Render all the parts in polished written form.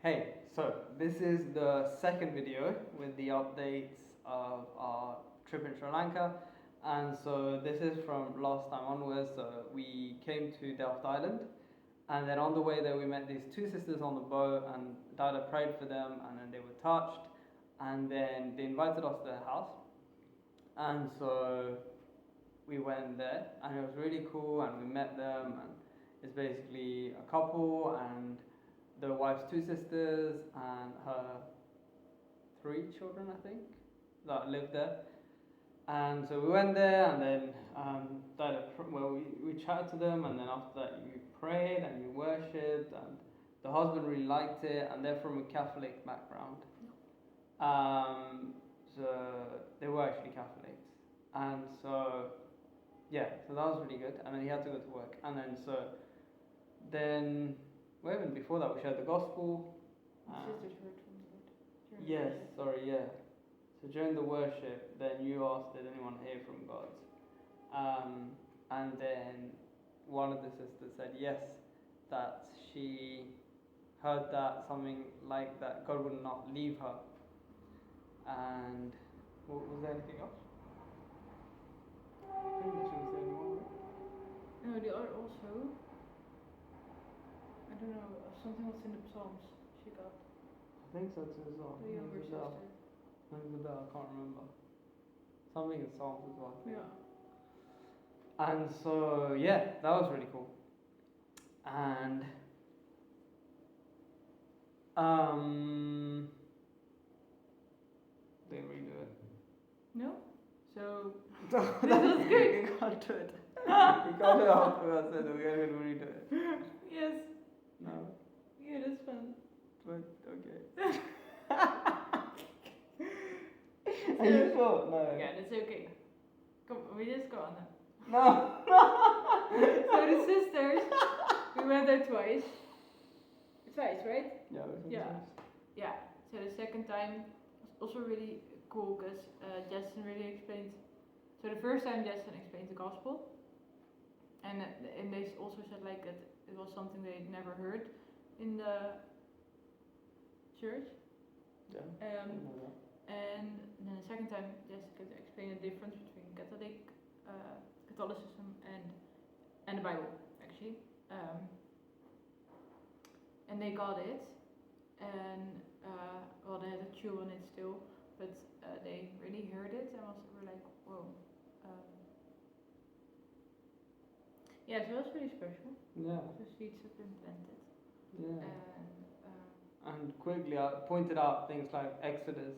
Hey, so this is the second video with the updates of our trip in Sri Lanka, and so this is from last time onwards. So we came to Delft Island, and then on the way there we met these two sisters on the boat, and Dada prayed for them, and then they were touched, and then they invited us to their house, and so we went there, and it was really cool, and we met them, and it's basically a couple, and the wife's two sisters and her three children, I think, that lived there. And so we went there, and then we chatted to them, and then after that you prayed and you worshipped, and the husband really liked it, and they're from a Catholic background. So they were actually Catholics, and so yeah, so that was really good. And then he had to go to work, and then well, even before that, we shared the gospel. Sisters heard from the Lord. Yes, sorry, yeah. So during the worship, then you asked, did anyone hear from God? And then one of the sisters said yes, that she heard that something like that God would not leave her. And was there anything else? I think that she was the only one, right? No, the other also. I don't know, something was in the Psalms she got. I think so too as well. The younger sister. Rings the bell, I can't remember. Something in Psalms as well. Yeah. And so yeah, that was really cool. And didn't redo it. No? So This was good. You can't do it. You can't do it afterwards, so we're going to redo it. yes. No. Yeah, that's fun. But okay. Are you sure? No. Yeah, that's okay. Come, we just go on then. No. So the sisters, we went there twice. Twice, right? Yeah. Yeah. Yeah. So the second time was also really cool because Justin really explained. So the first time Justin explained the gospel, and they also said like that it was something they'd never heard in the church. Yeah. And then the second time Jessica explained the difference between Catholicism and the Bible actually. And they got it, and well, they had to chew on it still, but they really heard it and were like, whoa. Yeah, so it was really special. Yeah. The seeds have been planted. Yeah. And And quickly, I pointed out things like Exodus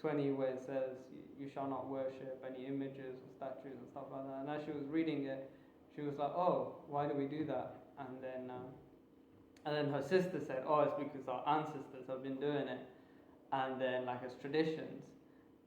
20, where it says, "You shall not worship any images or statues and stuff like that." And as she was reading it, she was like, "Oh, why do we do that?" And then her sister said, "Oh, it's because our ancestors have been doing it, and then like it's traditions."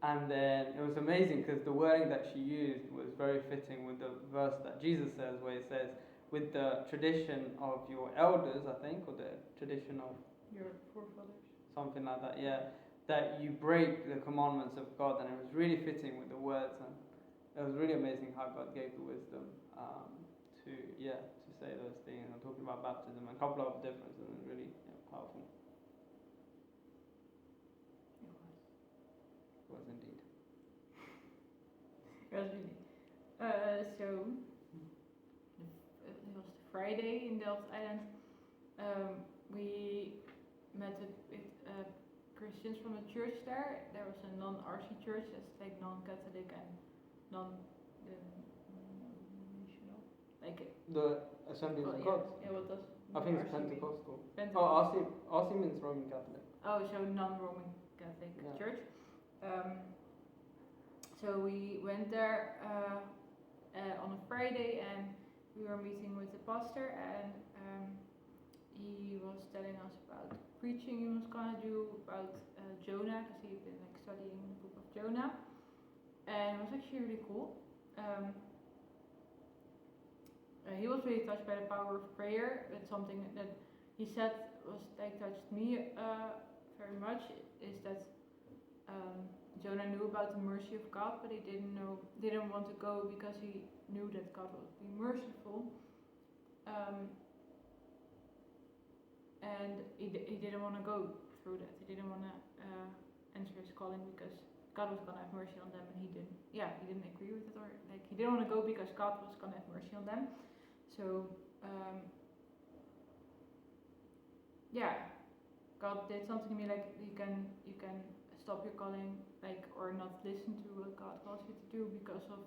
And then it was amazing because the wording that she used was very fitting with the verse that Jesus says, where it says, "With the tradition of your elders," I think, or the tradition of your forefathers. something like that, yeah, that you break the commandments of God. And it was really fitting with the words, and it was really amazing how God gave the wisdom to say those things, and talking about baptism and a couple of differences, and really powerful. It was indeed. It was really. So it was Friday in Delft Island. We met with Christians from the church there. There was a non-RC church, that's like non-Catholic and non-denominational. Like The Assemblies of God. Yeah, what does I think it's RC mean? Pentecostal. Pentecostal. RC means Roman Catholic. Oh, so non-Roman Catholic church. So we went there on a Friday, and we were meeting with the pastor, and he was telling us about preaching he was gonna do about Jonah, because he'd been like studying the book of Jonah, and it was actually really cool. He was really touched by the power of prayer. It's something that he said was like touched me very much. Is that Jonah knew about the mercy of God, but he didn't want to go because he knew that God would be merciful. and he didn't want to go through that. He didn't want to answer his calling because God was gonna have mercy on them, and he didn't. Yeah, he didn't agree with it, or like he didn't want to go because God was gonna have mercy on them. So yeah, God did something to me like you can stop your calling, like, or not listen to what God calls you to do because of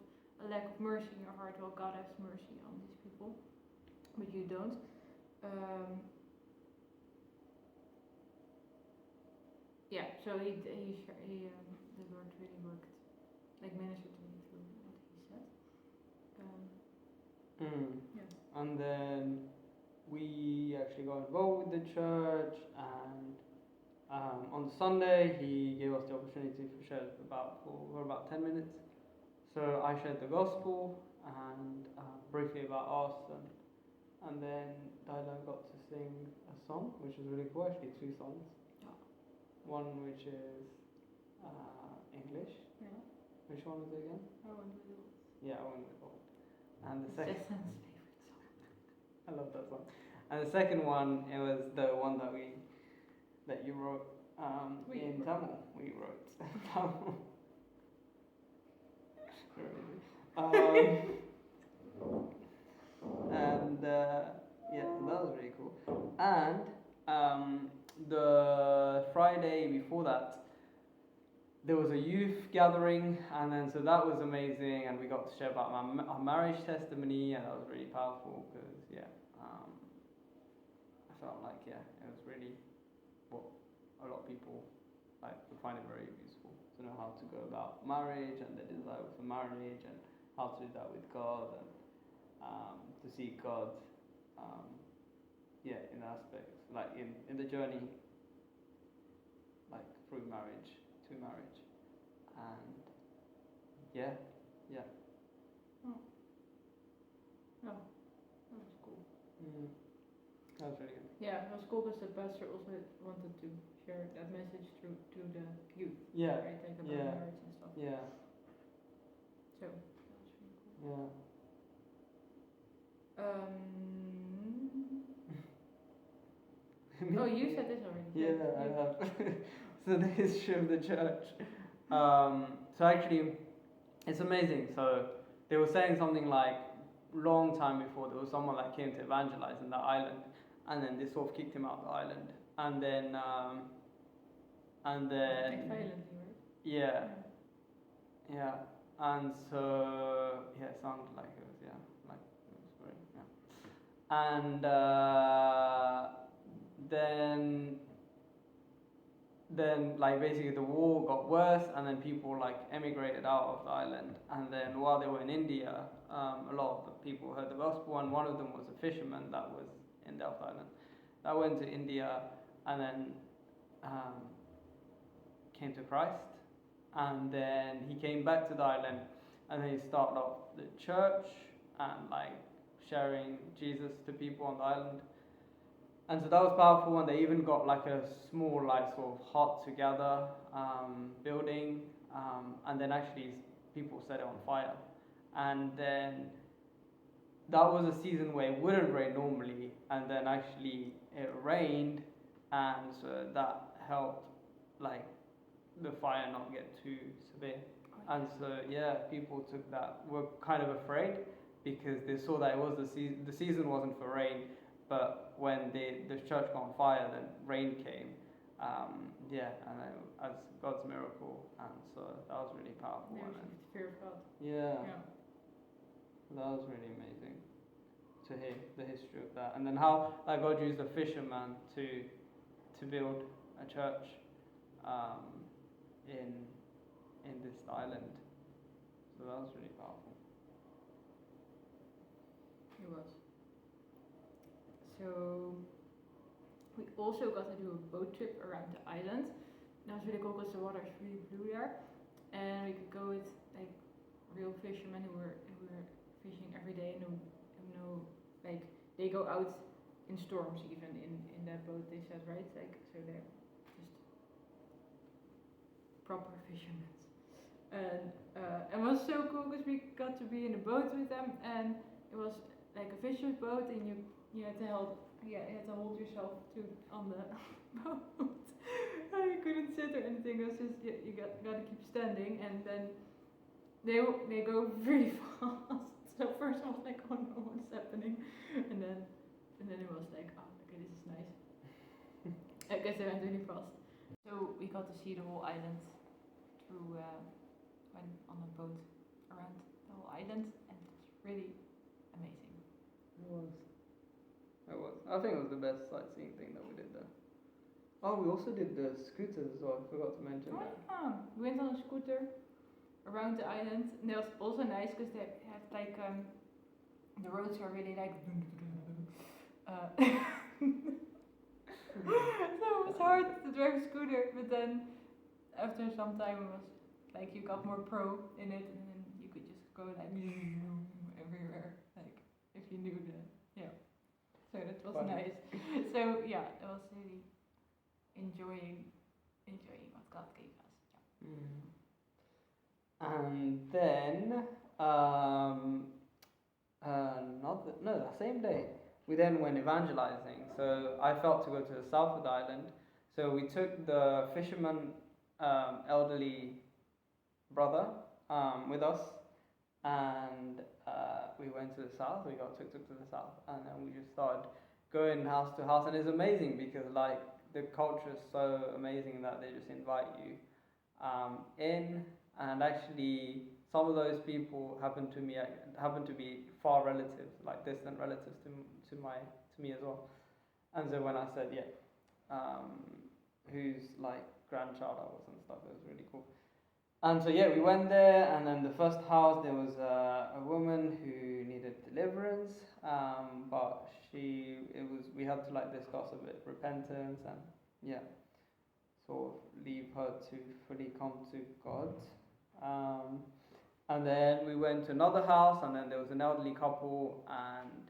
a lack of mercy in your heart. Well, God has mercy on these people, but you don't. Yeah, so the Lord really worked, like ministered to me through what he said. Yeah. And then we actually got involved with the church, and on Sunday he gave us the opportunity to share for about 10 minutes. So I shared the gospel and briefly about us, and then Dylan got to sing a song, which is really cool. Actually, 2 songs. Oh. One which is English. Yeah. Which one was it again? I went with it. Yeah, I went with Old. And the second. Jason's favorite song. I love that song. And the second one, it was the one that you wrote in Tamil. We wrote Tamil. And yeah, so that was really cool. And the Friday before that, there was a youth gathering, and then so that was amazing, and we got to share about our marriage testimony, and that was really powerful because I felt like it was really what a lot of people would find it very useful to know how to go about marriage and the desire for marriage and how to do that with God, and to see God in aspects like in the journey, like through marriage to marriage, and yeah. Oh, that was cool. That was really good. Yeah, it was cool because the pastor also wanted to share that message to the youth. Yeah. Right, like about marriage and stuff. Yeah. So that was really cool. Yeah. Oh, you said this already. Yeah, I have. So the history of the church. So actually, it's amazing. So they were saying something like, long time before, there was someone that came to evangelize in that island, and then they sort of kicked him out of the island, and then Like violently, right? Yeah, and so it sounded like it was very and then like basically the war got worse, and then people like emigrated out of the island, and then while they were in India, a lot of the people heard the gospel, and one of them was a fisherman that was in Delft Island that went to India, and then came to Christ, and then he came back to the island, and then he started off the church and like sharing Jesus to people on the island. And so that was powerful, and they even got like a small like sort of hut together, building, and then actually people set it on fire. And then that was a season where it wouldn't rain normally, and then actually it rained, and so that helped like the fire not get too severe. And so people were kind of afraid because they saw that it was the season wasn't for rain, but when the church got on fire, then rain came. And as God's miracle, and so that was really powerful. Yeah, the fear of God. Yeah. That was really amazing to hear the history of that, and then how like God used a fisherman to build a church in this island. So that was really powerful. It was. So we also got to do a boat trip around the island. That was really cool because the water is really blue there, and we could go with like real fishermen who were fishing every day and who know like they go out in storms even in that boat. They said, right, like so they're just proper fishermen. And it was so cool because we got to be in a boat with them, and it was like a fisher's boat, and you had to help yeah, you had to hold yourself on the boat. You couldn't sit or anything. It was just you gotta keep standing, and then they go really fast. So first I was like, oh no, what's happening? And then it was like, oh, okay, this is nice. I guess they went really fast. So we got to see the whole island through when on a boat around the whole island, and it was really amazing. It was. I think it was the best sightseeing thing that we did there. Oh, we also did the scooters as well. I forgot to mention that. Yeah, we went on a scooter around the island, and it was also nice because they had like the roads were really like. So it was hard to drive a scooter, but then after some time it was like you got more pro in it, and then you could just go like everywhere, like if you knew the So that was Funny. nice. So yeah, it was really enjoying what God gave us. Yeah. And then, the same day, we then went evangelizing. So I felt to go to the south of the island. So we took the fisherman, elderly brother with us, and we went to the south. We got tuk-tuk to the south, and then we just started going house to house. And it's amazing because like the culture is so amazing that they just invite you in, and actually some of those people happen to be far relatives, like distant relatives to me as well. And so when I said whose like grandchild I was and stuff, it was really cool. And so we went there, and then the first house there was a woman who needed deliverance, but we had to like discuss a bit repentance and sort of leave her to fully come to God. And then we went to another house, and then there was an elderly couple, and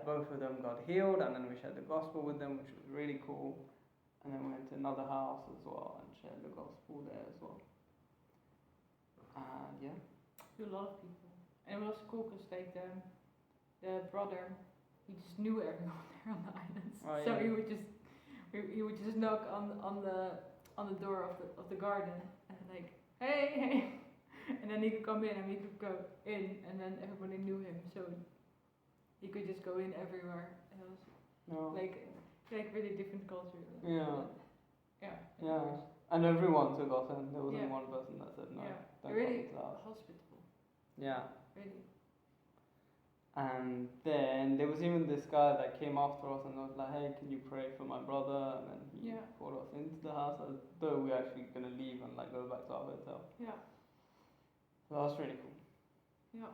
both of them got healed, and then we shared the gospel with them, which was really cool. And then we went to another house as well and shared the gospel there as well. And To a lot of people, and it was cool because like the brother, he just knew everyone there on the island. Oh, so yeah. he would just knock on the door of the garden and like hey, and then he could come in and we could go in, and then everybody knew him, so he could just go in everywhere. And it was like really different culture. Yeah. And everyone took us in. There wasn't one person that said no. Yeah, Don't really come to us. hospitable. Yeah. Really. And then there was even this guy that came after us and was like, hey, can you pray for my brother? And then he brought us into the house as though we were actually going to leave and like go back to our hotel. Yeah. So that was really cool. Yeah.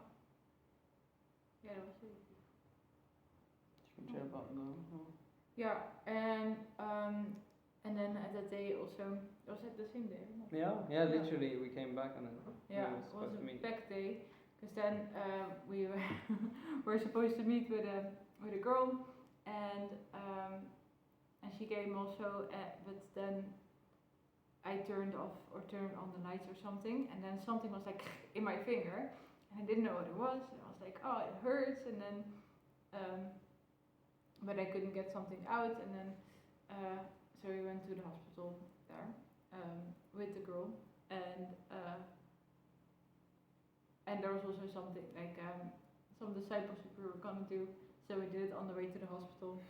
Yeah, that was really cool. Should we share about the... Yeah, and then that day also, was it the same day? Yeah, literally we came back and then it we were was supposed to a meet. back day, because then we were supposed to meet with a girl, and she came also, but then I turned on the lights or something, and then something was like in my finger, and I didn't know what it was, and I was like, oh, it hurts, and then but I couldn't get something out, and then so we went to the hospital there with the girl, and there was also something like some discipleship we were gonna do, so we did it on the way to the hospital,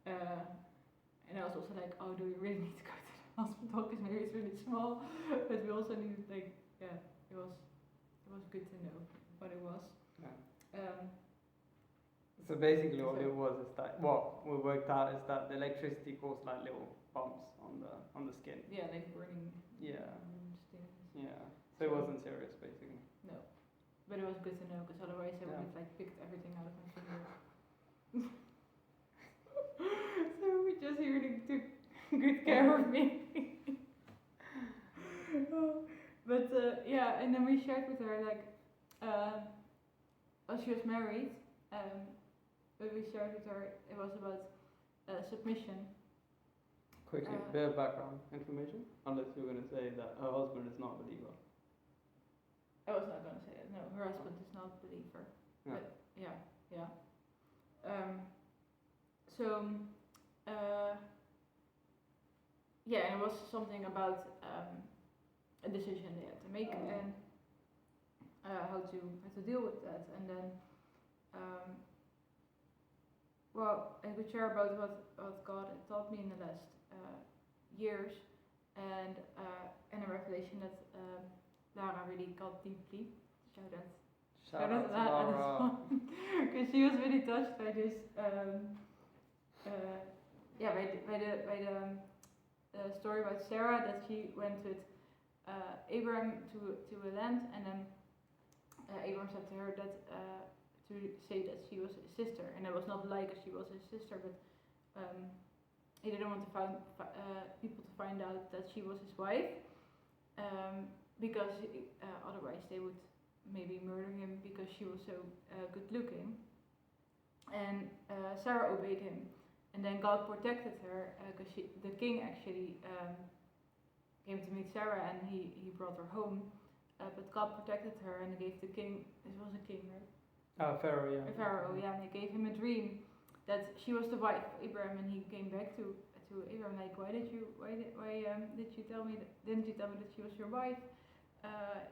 and I was also like, oh, do we really need to go to the hospital, because maybe it's really small, but we also needed it was good to know what it was. So basically what it was is that what we worked out is that the electricity caused like little bumps on the skin. Yeah, like burning. Yeah. Stings. Yeah. So it wasn't serious basically. No, but it was good to know, because otherwise I would have like picked everything out of my finger. So he really took good care of me. But and then we shared with her like, she was married. But we shared with her, it was about submission. Quickly, bit of background information, unless you're going to say that her husband is not a believer. I was not going to say that. No, her husband is not a believer. Yeah. But so yeah, and it was something about a decision they had to make and how to deal with that. And then well, I would share about what God had taught me in the last years, and a revelation that Lara really got deeply. Shout out to Lara, because she was really touched by this. By the story about Sarah, that she went with Abraham to a land, and then Abraham said to her that to say that she was his sister, and it was not like she was his sister, but he didn't want to people to find out that she was his wife, because otherwise they would maybe murder him because she was so good looking. And Sarah obeyed him, and then God protected her because the king actually came to meet Sarah, and he brought her home. But God protected her and gave the king. This was a king, right? Pharaoh, yeah. Pharaoh, yeah. And he gave him a dream that she was the wife of Abraham, and he came back to Abraham like, why did you tell me that? Didn't you tell me that she was your wife?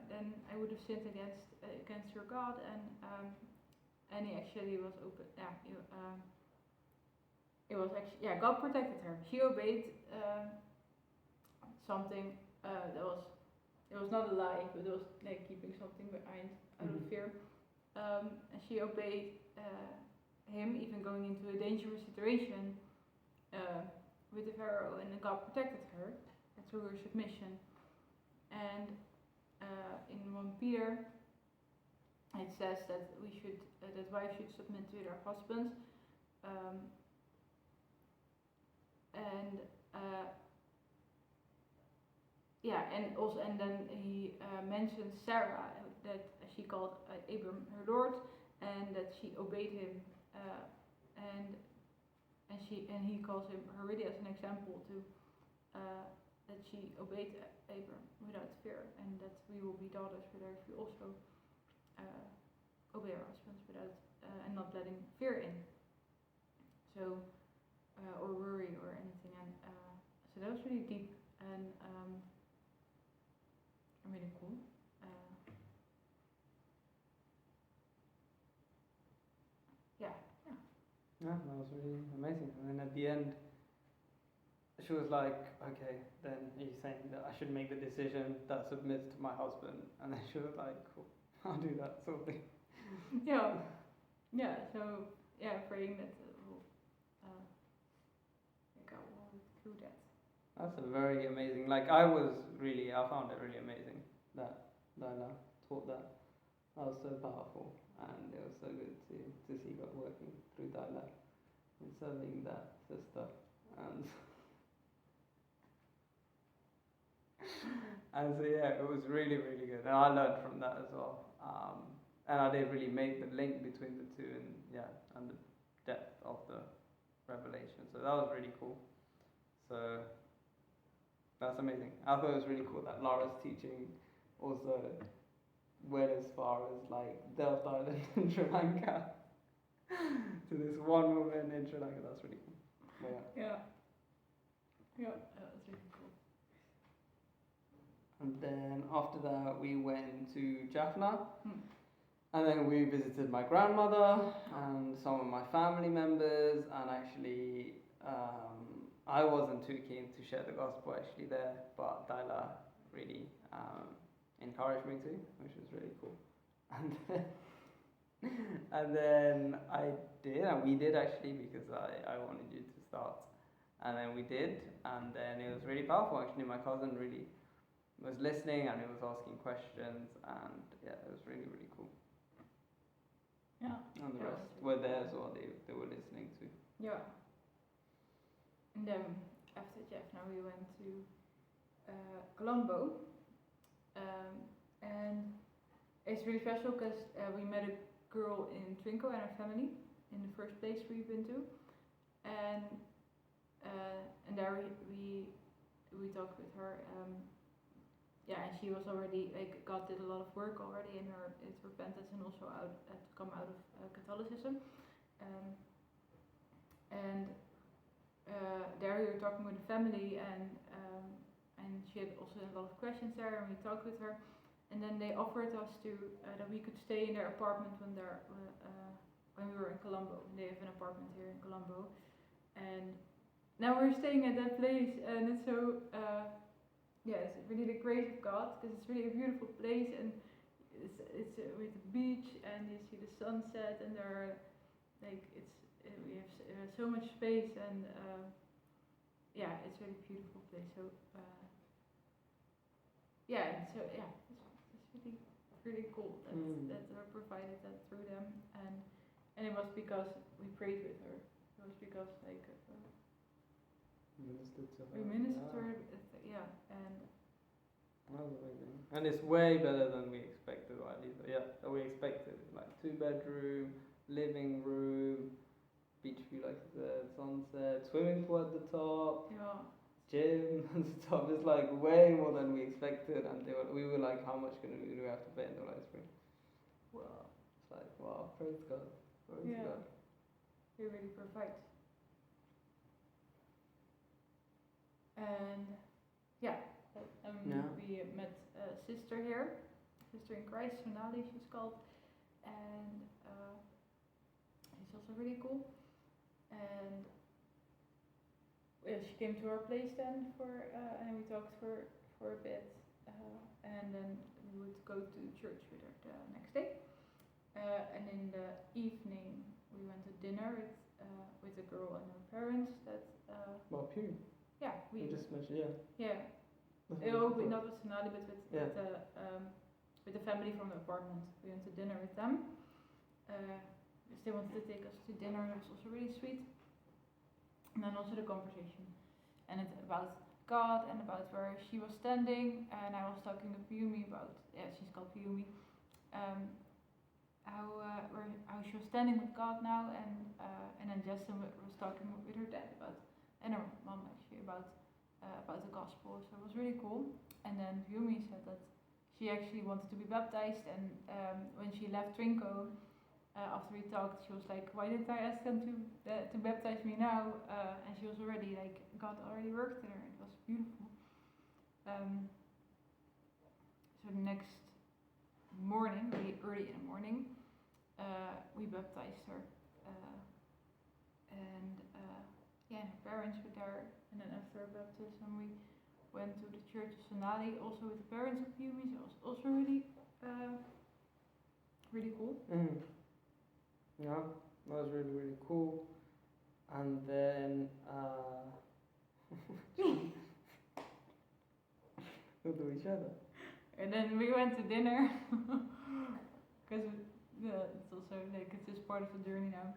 Then I would have sinned against your God, and he actually was open. Yeah, it was actually, yeah, God protected her. She obeyed something it was not a lie, but it was like keeping something behind out of fear. And she obeyed him, even going into a dangerous situation with the Pharaoh, and God protected her through her submission. And in 1 Peter, it says that that wives should submit to their husbands, and then he mentions Sarah, that she called Abram her Lord, and that she obeyed him, and he calls her really as an example to that she obeyed Abram without fear, and that we will be daughters without if we also obey our husbands without and not letting fear in. So or worry or anything, and so that was really deep and really cool. Yeah, that was really amazing. And then at the end, she was like, okay, then he's saying that I should make the decision that submits to my husband. And then she was like, cool, I'll do that sort of thing. Yeah. So praying that God will through that. That's a very amazing. I found it really amazing that Lila taught that. That was so powerful, and it was so good to see God working through Lila and serving that sister, and so yeah, it was really, really good, and I learned from that as well. And I didn't really make the link between the two, and the depth of the revelation. So that was really cool. So that's amazing. I thought it was really cool that Lara's teaching also went as far as Delta Island in Sri Lanka to this one woman in Sri Lanka. That's really cool. Yeah, that was really cool. And then after that, we went to Jaffna. And then we visited my grandmother and some of my family members, and actually I wasn't too keen to share the gospel actually there, but Daila really encouraged me to, which was really cool. And then I did, and we did actually, because I wanted you to start. And then we did, and then it was really powerful actually. My cousin really was listening, and he was asking questions, and yeah, it was really, really cool. Yeah. And the rest were there as well, they were listening too. Yeah. And then after Jaffna we went to Colombo, and it's really special because we met a girl in Twinkle and her family in the first place we've been to, and there we talked with her. And she was already, God did a lot of work already in her repentance, and also to come out of Catholicism. and there we were talking with the family, and she had also a lot of questions there, and we talked with her, and then they offered us to that we could stay in their apartment when we were in Colombo. They have an apartment here in Colombo, and now we're staying at that place, and it's so it's really the grace of God, because it's really a beautiful place, and it's with the beach, and you see the sunset, and there are like we have so much space, and it's really a beautiful place. So it's really cool that we provided that through them, and it was because we prayed with her. It was because like Ministered to her. we ministered to her, and that was amazing. And it's way better than we expected, or at least we expected. Like 2-bedroom, living room, beach view like the sunset, swimming pool at the top, gym at the top. It's like way more than we expected, and we were like, how much do we have to pay? And they were like, wow. It's like, wow, praise God. Praise God. He really provides. And we met a sister here, sister in Christ, Sonali she's called, and she's also really cool. And she came to our place then and we talked for a bit, and then we would go to church with her the next day. And in the evening we went to dinner with a girl and her parents. Pew. Yeah, we just mentioned. Yeah. Not with Sonali, but with the family from the apartment. We went to dinner with them. Because they wanted to take us to dinner. That was also really sweet. And then also the conversation, and it's about God and about where she was standing. And I was talking with Piyumi about she's called Piyumi. How she was standing with God now, and then Justin was talking with her dad and her mom actually about the gospel. So it was really cool. And then Piyumi said that she actually wanted to be baptized, and when she left Trinco, after we talked, she was like, why didn't I ask them to baptize me now? And she was already like, God already worked in her. It was beautiful. So the next morning, really early in the morning, we baptized her, and her parents were there. And then after her baptism, we went to the church of Sonali, also with the parents of Piyumi. So it was also really cool. Yeah, that was really, really cool. And then we'll do each other. And then we went to dinner, because it's also like it's just part of the journey now.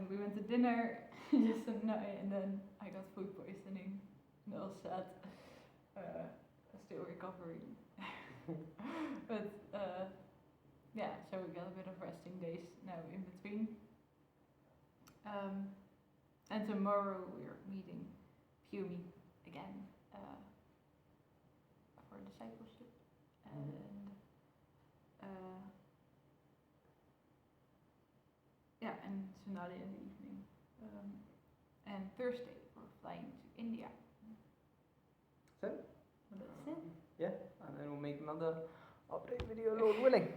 We went to dinner just and then I got food poisoning. And I was sad. Still recovering. But so we got a bit of resting days now in between. And tomorrow we're meeting Piyumi again for discipleship. And Sonali in the evening. And Thursday we're flying to India. So? That's it. Yeah, and then we'll make another update video, Lord willing.